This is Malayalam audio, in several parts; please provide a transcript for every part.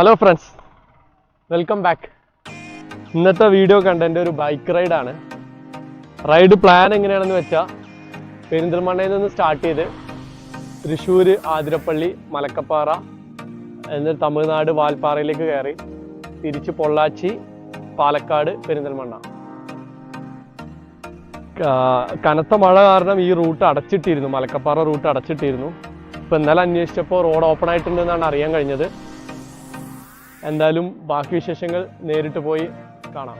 Hello friends, welcome back. ഇന്നത്തെ വീഡിയോ കണ്ടന്റ് ഒരു ബൈക്ക് റൈഡാണ്. റൈഡ് പ്ലാൻ എങ്ങനെയാണെന്ന് വെച്ചാൽ പെരിന്തൽമണ്ണയിൽ നിന്ന് സ്റ്റാർട്ട് ചെയ്ത് തൃശ്ശൂർ, ആതിരപ്പള്ളി, മലക്കപ്പാറ, എന്നിട്ട് തമിഴ്നാട് വാൽപ്പാറയിലേക്ക് കയറി തിരിച്ച് പൊള്ളാച്ചി, പാലക്കാട്, പെരിന്തൽമണ്ണ. കനത്ത മഴ കാരണം ഈ റൂട്ട് അടച്ചിട്ടിരുന്നു, മലക്കപ്പാറ റൂട്ട് അടച്ചിട്ടിരുന്നു. ഇപ്പം ഇന്നലെ അന്വേഷിച്ചപ്പോൾ റോഡ് ഓപ്പൺ ആയിട്ടുണ്ടെന്നാണ് അറിയാൻ കഴിഞ്ഞത്. എന്തായാലും ബാക്കി വിശേഷങ്ങൾ നേരിട്ട് പോയി കാണാം.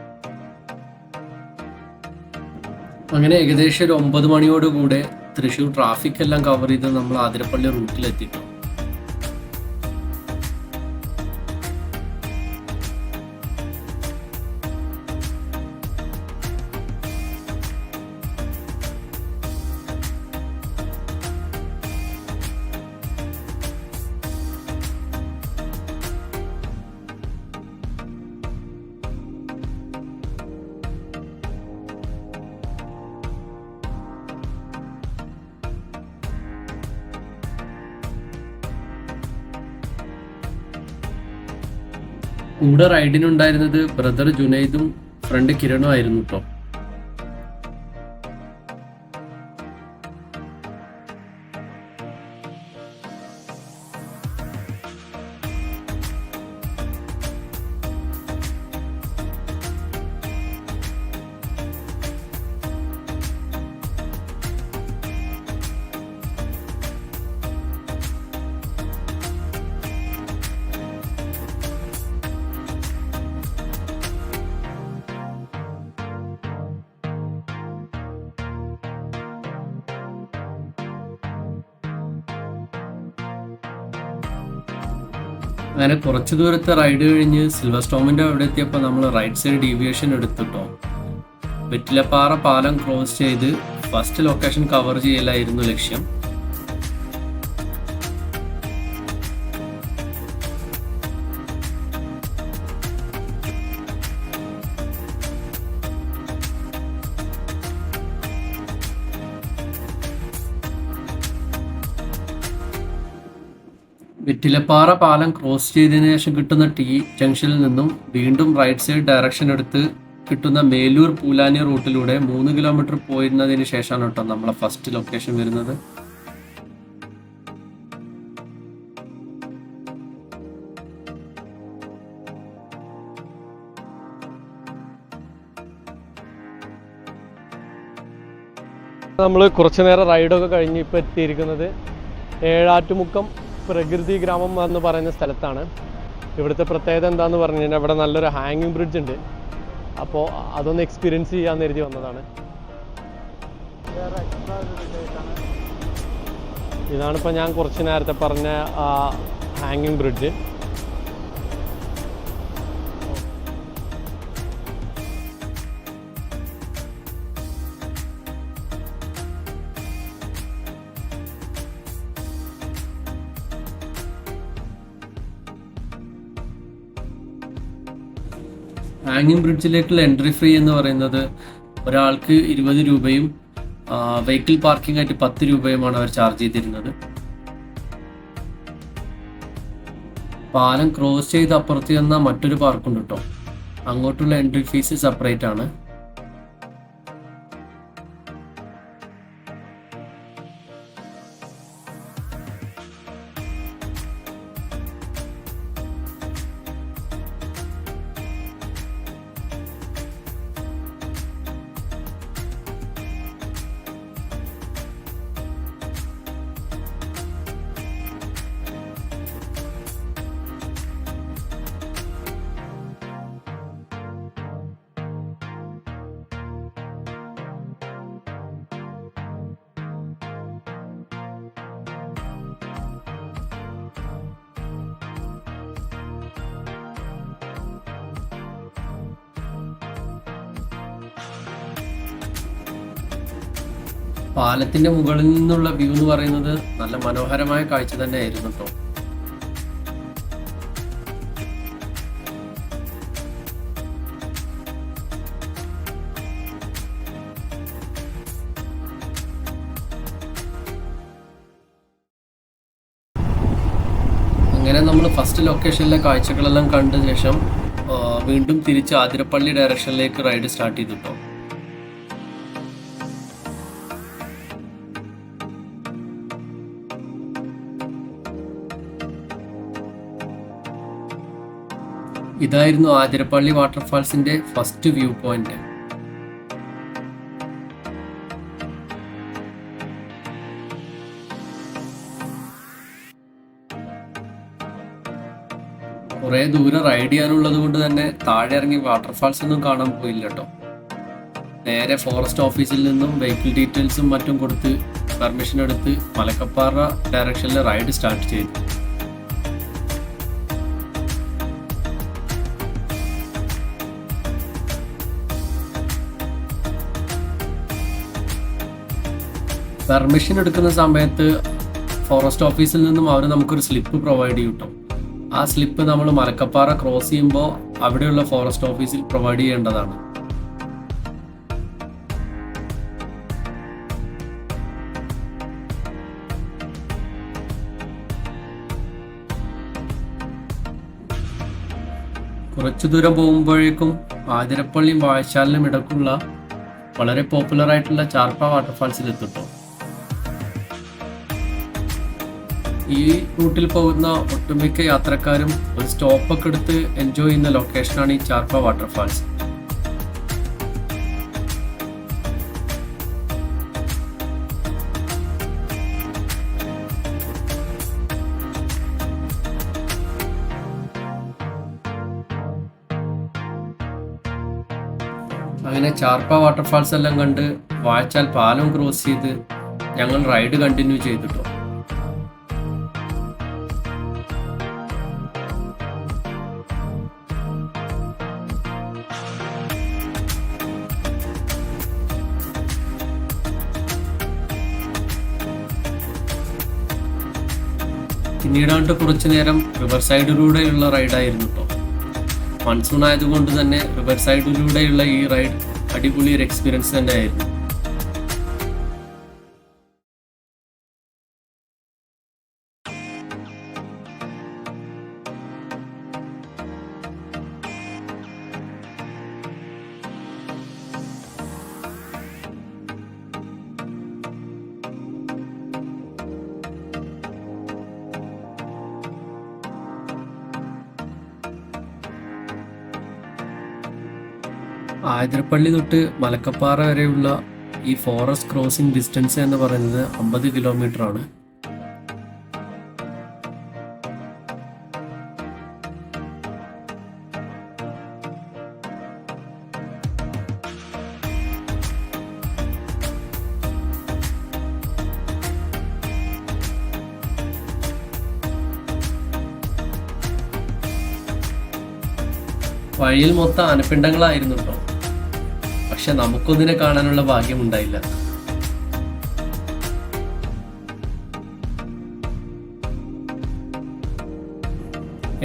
അങ്ങനെ ഏകദേശം ഒരു 9 മണിയോടുകൂടെ തൃശ്ശൂർ ട്രാഫിക് എല്ലാം കവർ ചെയ്ത് നമ്മൾ ആതിരപ്പള്ളി റൂട്ടിലെത്തിയിട്ടു. കൂടെ റൈഡിനുണ്ടായിരുന്നത് ബ്രദർ ജുനൈദും ഫ്രണ്ട് കിരണും ആയിരുന്നു കേട്ടോ. അങ്ങനെ കുറച്ച് ദൂരത്തെ റൈഡ് കഴിഞ്ഞ് സിൽവർ സ്റ്റോമിൻ്റെ അവിടെ എത്തിയപ്പോൾ നമ്മൾ റൈറ്റ് സൈഡ് ഡീവിയേഷൻ എടുത്തിട്ടോ. വെറ്റിലപ്പാറ പാലം ക്രോസ് ചെയ്ത് ഫസ്റ്റ് ലൊക്കേഷൻ കവർ ചെയ്യലായിരുന്നു ലക്ഷ്യം. വെറ്റിലപ്പാറ പാലം ക്രോസ് ചെയ്തതിനു ശേഷം കിട്ടുന്ന ടി ജംഗ്ഷനിൽ നിന്നും വീണ്ടും റൈറ്റ് സൈഡ് ഡയറക്ഷൻ എടുത്ത് കിട്ടുന്ന മേലൂർ പൂലാനി റൂട്ടിലൂടെ 3 കിലോമീറ്റർ പോയിരുന്നതിന് ശേഷമാണ് കേട്ടോ നമ്മളെ ഫസ്റ്റ് ലൊക്കേഷൻ വരുന്നത്. നമ്മൾ കുറച്ചു നേരം റൈഡൊക്കെ കഴിഞ്ഞ് ഇപ്പോൾ എത്തിയിരിക്കുന്നത് ഏഴാറ്റുമുക്കം പ്രകൃതി ഗ്രാമം എന്ന് പറയുന്ന സ്ഥലത്താണ്. ഇവിടുത്തെ പ്രത്യേകത എന്താണെന്ന് പറഞ്ഞു കഴിഞ്ഞാൽ ഇവിടെ നല്ലൊരു ഹാങ്ങിങ് ബ്രിഡ്ജ് ഉണ്ട്. അപ്പോൾ അതൊന്ന് എക്സ്പീരിയൻസ് ചെയ്യാമെന്ന് കരുതി വന്നതാണ്. ഇതാണിപ്പോൾ ഞാൻ കുറച്ച് നേരത്തെ പറഞ്ഞ ഹാങ്ങിങ് ബ്രിഡ്ജ്. ഹാങ്ങിങ് ബ്രിഡ്ജിലേക്കുള്ള എൻട്രി ഫീ എന്ന് പറയുന്നത് ഒരാൾക്ക് 20 രൂപയും വെഹിക്കിൾ പാർക്കിംഗ് ആയിട്ട് 10 രൂപയുമാണ് അവർ ചാർജ് ചെയ്തിരുന്നത്. പാലം ക്രോസ് ചെയ്ത് അപ്പുറത്ത് ചെന്നാൽ മറ്റൊരു പാർക്കുണ്ട് കേട്ടോ. അങ്ങോട്ടുള്ള എൻട്രി ഫീസ് സെപ്പറേറ്റ് ആണ്. പാലത്തിന്റെ മുകളിൽ നിന്നുള്ള വ്യൂ എന്ന് പറയുന്നത് നല്ല മനോഹരമായ കാഴ്ച തന്നെ ആയിരുന്നു കേട്ടോ. അങ്ങനെ നമ്മൾ ഫസ്റ്റ് ലൊക്കേഷനിലെ കാഴ്ചകളെല്ലാം കണ്ട ശേഷം വീണ്ടും തിരിച്ച് ആതിരപ്പള്ളി ഡയറക്ഷനിലേക്ക് റൈഡ് സ്റ്റാർട്ട് ചെയ്തിട്ടോ. ഇതായിരുന്നു ആതിരപ്പള്ളി വാട്ടർഫാൾസിന്റെ ഫസ്റ്റ് വ്യൂ പോയിന്റ്. കുറെ ദൂരം റൈഡ് ചെയ്യാനുള്ളത് കൊണ്ട് തന്നെ താഴെ ഇറങ്ങി വാട്ടർഫാൾസ് ഒന്നും കാണാൻ പോയില്ല കേട്ടോ. നേരെ ഫോറസ്റ്റ് ഓഫീസിൽ നിന്നും വെഹിക്കിൾ ഡീറ്റെയിൽസും മറ്റും കൊടുത്ത് പെർമിഷൻ എടുത്ത് മലക്കപ്പാറ ഡയറക്ഷനിൽ റൈഡ് സ്റ്റാർട്ട് ചെയ്തു. പെർമിഷൻ എടുക്കുന്ന സമയത്ത് ഫോറസ്റ്റ് ഓഫീസിൽ നിന്നും അവർ നമുക്കൊരു സ്ലിപ്പ് പ്രൊവൈഡ് ചെയ്യും കേട്ടോ. ആ സ്ലിപ്പ് നമ്മൾ മലക്കപ്പാറ ക്രോസ് ചെയ്യുമ്പോൾ അവിടെയുള്ള ഫോറസ്റ്റ് ഓഫീസിൽ പ്രൊവൈഡ് ചെയ്യേണ്ടതാണ്. കുറച്ചു ദൂരം പോകുമ്പോഴേക്കും ആതിരപ്പള്ളിയും വാഴച്ചാലിനും ഇടക്കുള്ള വളരെ പോപ്പുലർ ആയിട്ടുള്ള ചാർപ്പ വാട്ടർഫാൾസിൽ എത്തിട്ടോ. ഈ റൂട്ടിൽ പോകുന്ന ഒട്ടുമിക്ക യാത്രക്കാരും ഒരു സ്റ്റോപ്പൊക്കെ എടുത്ത് എൻജോയ് ചെയ്യുന്ന ലൊക്കേഷനാണ് ഈ ചാർപ്പ വാട്ടർഫാൾസ്. അങ്ങനെ ചാർപ്പ വാട്ടർഫാൾസ് എല്ലാം കണ്ട് വാഴച്ചാൽ പാലം ക്രോസ് ചെയ്ത് ഞങ്ങൾ റൈഡ് കണ്ടിന്യൂ ചെയ്തിട്ടോ. പിന്നീടാണ്ട് കുറച്ചു നേരം റിവർ സൈഡിലൂടെയുള്ള റൈഡായിരുന്നു കേട്ടോ. മൺസൂൺ ആയതുകൊണ്ട് തന്നെ റിവർ സൈഡിലൂടെയുള്ള ഈ റൈഡ് അടിപൊളി ഒരു എക്സ്പീരിയൻസ് തന്നെയായിരുന്നു. ആതിരപ്പള്ളി തൊട്ട് മലക്കപ്പാറ വരെയുള്ള ഈ ഫോറസ്റ്റ് ക്രോസിംഗ് ഡിസ്റ്റൻസ് എന്ന് പറയുന്നത് 50 കിലോമീറ്റർ ആണ്. വഴിയിൽ മൊത്തം ആനപ്പിണ്ടങ്ങളായിരുന്നു കേട്ടോ. പക്ഷെ നമുക്കൊന്നിനെ കാണാനുള്ള ഭാഗ്യമുണ്ടായില്ല.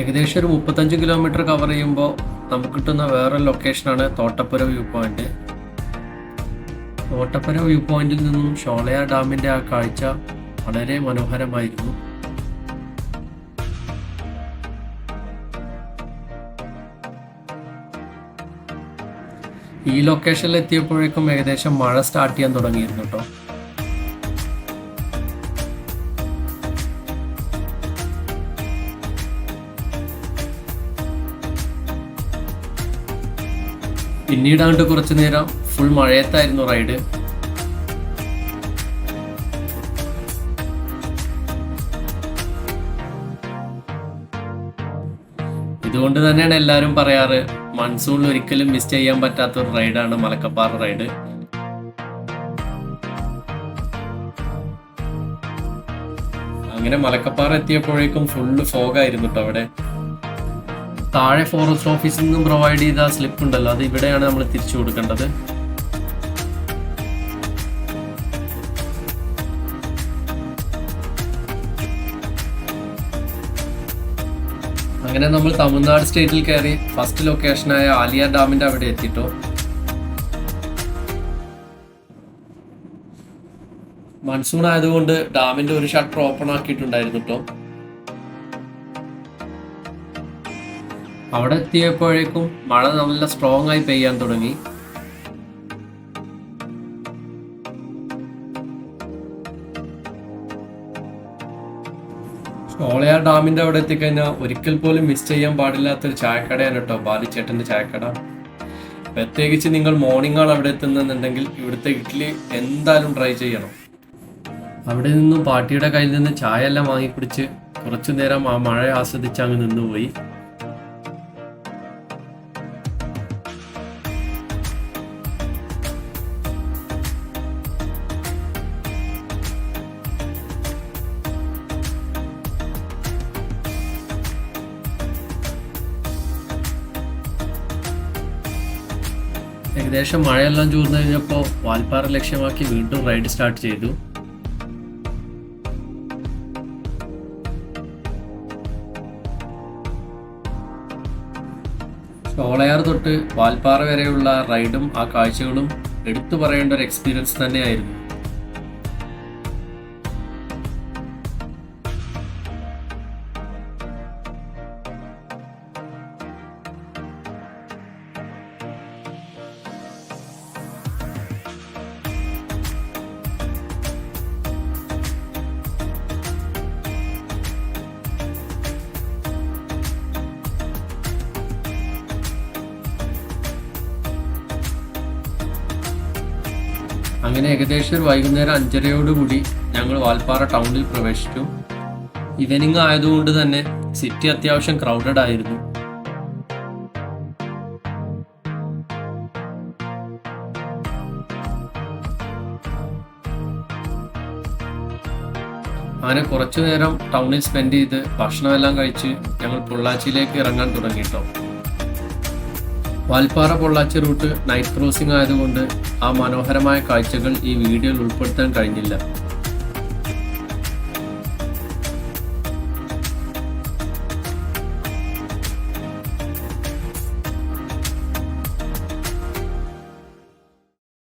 ഏകദേശം ഒരു 35 കിലോമീറ്റർ കവർ ചെയ്യുമ്പോൾ നമുക്ക് കിട്ടുന്ന വേറൊരു ലൊക്കേഷനാണ് Thottappura view point. Thottappura view പോയിന്റിൽ നിന്നും ഷോളയാർ ഡാമിന്റെ ആ കാഴ്ച വളരെ മനോഹരമായിരുന്നു. ഈ ലൊക്കേഷനിൽ എത്തിയപ്പോഴേക്കും ഏകദേശം മഴ സ്റ്റാർട്ട് ചെയ്യാൻ തുടങ്ങിയിരുന്നു കേട്ടോ. പിന്നീടാണ്ട് കുറച്ചു നേരം ഫുൾ മഴയത്തായിരുന്നു റൈഡ്. ഇതുകൊണ്ട് തന്നെയാണ് എല്ലാവരും പറയാറ് മൺസൂണിൽ ഒരിക്കലും മിസ് ചെയ്യാൻ പറ്റാത്ത ഒരു റൈഡാണ് മലക്കപ്പാറ റൈഡ്. അങ്ങനെ മലക്കപ്പാറ എത്തിയപ്പോഴേക്കും ഫുള്ള് ഫോഗായിരുന്നു കേട്ടോ അവിടെ. താഴെ ഫോറസ്റ്റ് ഓഫീസിൽ നിന്നും പ്രൊവൈഡ് ചെയ്ത സ്ലിപ്പ് ഉണ്ടല്ലോ, അത് ഇവിടെയാണ് നമ്മൾ തിരിച്ചു കൊടുക്കേണ്ടത്. അങ്ങനെ നമ്മൾ തമിഴ്നാട് സ്റ്റേറ്റിൽ കയറി ഫസ്റ്റ് ലൊക്കേഷനായ ആലിയാർ ഡാമിന്റെ അവിടെ എത്തിട്ടോ. മൺസൂൺ ആയതുകൊണ്ട് ഡാമിന്റെ ഒരു ഷട്ടർ ഓപ്പൺ ആക്കിയിട്ടുണ്ടായിരുന്നു കേട്ടോ. അവിടെ എത്തിയപ്പോഴേക്കും മഴ നല്ല സ്ട്രോങ് ആയി പെയ്യാൻ തുടങ്ങി. ഷോളയാർ ഡാമിന്റെ അവിടെ എത്തിക്കഴിഞ്ഞാൽ ഒരിക്കൽ പോലും മിസ് ചെയ്യാൻ പാടില്ലാത്തൊരു ചായക്കടയാണ് കേട്ടോ ബാലിച്ചേട്ടന്റെ ചായക്കട. പ്രത്യേകിച്ച് നിങ്ങൾ മോർണിംഗ് ആണ് അവിടെ എത്തുന്നുണ്ടെങ്കിൽ ഇവിടുത്തെ ഇഡ്ഡലി എന്തായാലും ട്രൈ ചെയ്യണം. അവിടെ നിന്നും പാട്ടിയുടെ കയ്യിൽ നിന്ന് ചായ എല്ലാം വാങ്ങിപ്പിടിച്ച് കുറച്ചു നേരം ആ മഴ ആസ്വദിച്ച് അങ്ങ് നിന്നുപോയി. ഏകദേശം മഴയെല്ലാം ചൂർന്നു കഴിഞ്ഞപ്പോൾ വാൽപ്പാറ ലക്ഷ്യമാക്കി വീണ്ടും റൈഡ് സ്റ്റാർട്ട് ചെയ്തു. ഷോളയാർ തൊട്ട് വാൽപ്പാറ വരെയുള്ള റൈഡും ആ കാഴ്ചകളും എടുത്തു പറയേണ്ട ഒരു എക്സ്പീരിയൻസ് തന്നെയായിരുന്നു. അങ്ങനെ ഏകദേശം ഒരു വൈകുന്നേരം 5:30 ഞങ്ങൾ വാൽപ്പാറ ടൗണിൽ പ്രവേശിച്ചു. ഈവനിങ് ആയതുകൊണ്ട് തന്നെ സിറ്റി അത്യാവശ്യം ക്രൗഡഡ് ആയിരുന്നു. അങ്ങനെ കുറച്ചു നേരം ടൗണിൽ സ്പെൻഡ് ചെയ്ത് ഭക്ഷണമെല്ലാം കഴിച്ച് ഞങ്ങൾ പൊള്ളാച്ചിയിലേക്ക് ഇറങ്ങാൻ തുടങ്ങിട്ടോ. Valparai Pollachi route night crossing ആയതുകൊണ്ട് ആ മനോഹരമായ കാഴ്ചകൾ ഈ വീഡിയോയിൽ ഉൾപ്പെടുത്താൻ കഴിഞ്ഞില്ല.